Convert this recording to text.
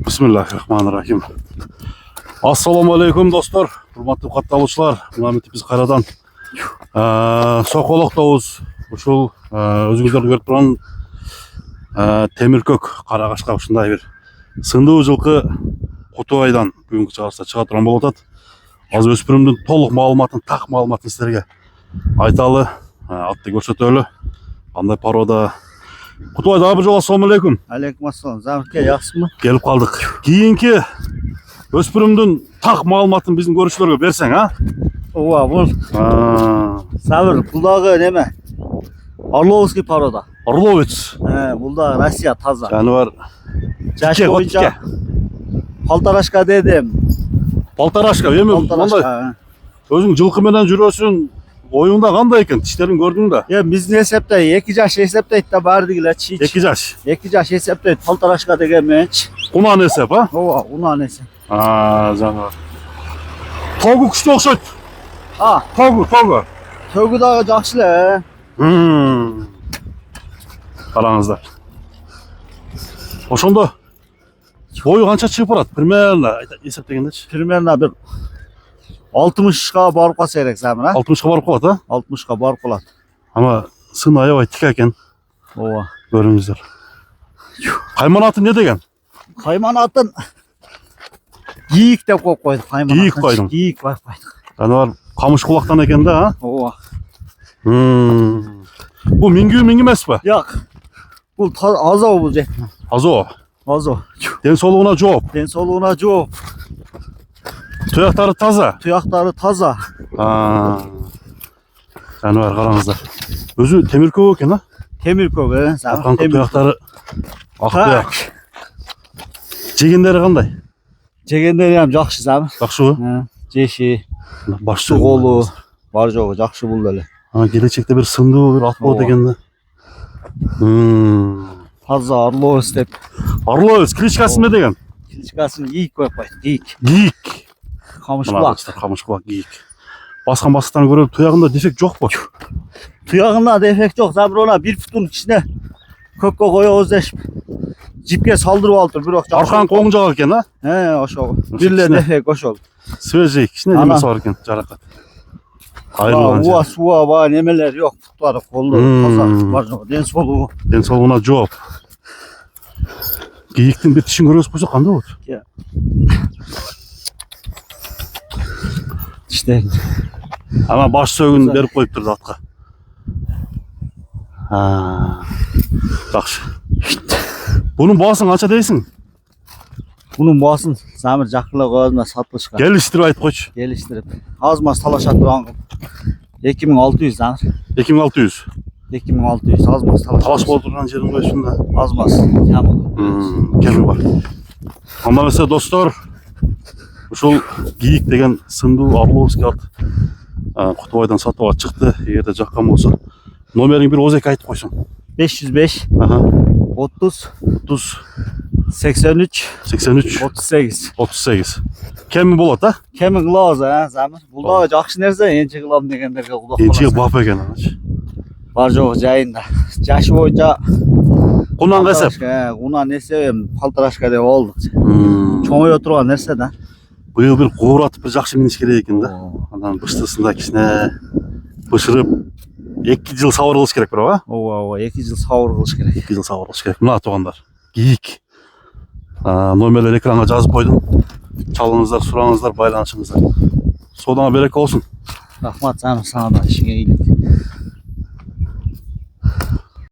Bismillahirrahmanirrahim. Assalamu alaikum dostlar. Hurmatly kattalıçlar. Mehmet biz Karadan. Sokoloktabız. Ушул өзүңүздөр көрүп турган темиркөк карагашка ушундай бир сындуу жылкы Кутубайдан бүгүнкү чыгарса чыга турган болуп атат. Азыр өспүрүмдүн толук маалыматын, так маалыматын силерге айталы, атты көрсөтөлү. Андай порода Кутубай дагы бир жолу ассалому алейкум. Алейкум ассалам. Замирке, жакшысыңбы? Келип калдык. Кийинки өспүрүмдүн так маалыматын биздин көрүүчүлөргө берсең, а? Ооба, бул Замир, бул дагы неме? Орловский порода. Орловец. Бул дагы Россия таза. Жаныбар Жаш боюнча полторашка дедим. Полторашка, эми мындай өзүң жылкы менен жүрөсүң, оюңда кандай экен? Тиштерин көрдүң да? Биздин эсепте 2 жаш эсептейт да баардыгы эле чич. 2 жаш. 2 жаш эсептейт полторашка деген менчи. Унан эсеп, а? Ооба, унан эсеп. Жаныбар. Тогу күчтүү окшойт. Тогу. Төгү дагы жакшы эле. Караңыздар. Ошондо бою канча чыгып барат? Примерно эсептегендечи. Примерно бир 60ка барып калса керек Замир, 60ка барып калат, а? 60ка барып калат. Ама сын аябай тик экен. Ооба. Көрүңүздөр. Кайман аты не деген? Кайман атын Гийик деп коюп койдук. Гийик койдуң. Гийик коюп койдук. Жаныбар камыш кулактан экен да, а? Ооба. Бул миңгүү эмеспи? Жок. Бул азоо бул жетин. Азоо. Азоо. Ден соолугуна жооп. Ден соолугуна жооп. Туяктары таза. Туяктары таза. Жаныбар караңыздар. Өзү темиркөк экен, а? Темиркөк, Аканкы туяктары ак туяк. Жегендери кандай? Жегендери ham жакшы, Замир. Жакшыбы? Жеши, Башчы колу бар жогу жакшы бул эле. Келечекте бир сындуу бир ат болот экен да. Таза Орловец деп. Орловец кличкасы эмне деген? Кличкасын Гийик коюп койду. Гийик. Гийик. Камышбулак. Камышбулак гийик. Баскан бастыктан көрүп туягында дефект жокпу? Туягында дефект жок. Замир она 1 футтун ичине көккө коебуз дешип жипке салдырып алыптыр, бирок аркан коң жак экен, а? Ошол. Бир эле дефект ошол. Свежий, кичине немеси бар экен, жаракат. Айрылган. Суа бар немелер жок, буттары, колдору таза бар жок. Ден соолугу. Ден соолугуна жооп. Гийиктин бир тишин көрөбүз койсок кандай болот? Тиштен. Ана баш сөгүн берип коюптур атка. Жакшы. Bunun баасын канча дейсиң? Bunun баасын Замир жакырлап өзүнө сатылышка. Келиштирип айтып койчу. Келиштирип. Аз-маз талаша турган 2600 Замир. 2600. 2600 аз-маз талаш. Талаш болуп турган жерин койсун да. Аз-маз. Кеми бар. Анда эмесе достор, ушул гийик деген сындуу Орловский ат Кутубайдан сатууга чыкты. Эгерде жаккан болсо, номериң бир ооз эки айтып койсуң. 505 30 83 38. Кеми болот, а? Кеми кылабыз, Замир. Бул дагы жакшы нерсе, энчи кылам дегендерге кулак каласың. Энчи бап экен аначы. Бар жогу жайында. Жашы боюнча Унан эсеп. Унан эсеп полторашка деп болдук. Чоңое турган нерсе да. Быйыл бир кууратып бир жакшы миниш керек экен да. Анан быштысында кичине бышырып 2 жыл сабыр кылыш керек бирок, а? Ооба, 2 жыл сабыр кылыш керек. 2 жыл сабыр кылыш керек. Мына туугандар. Гийик. Номерлер экранга жазып койдум. Чалыңыздар, сураңыздар, байланышыңыздар. Содаңа береке болсун. Рахмат, Замир, сага да ишиңе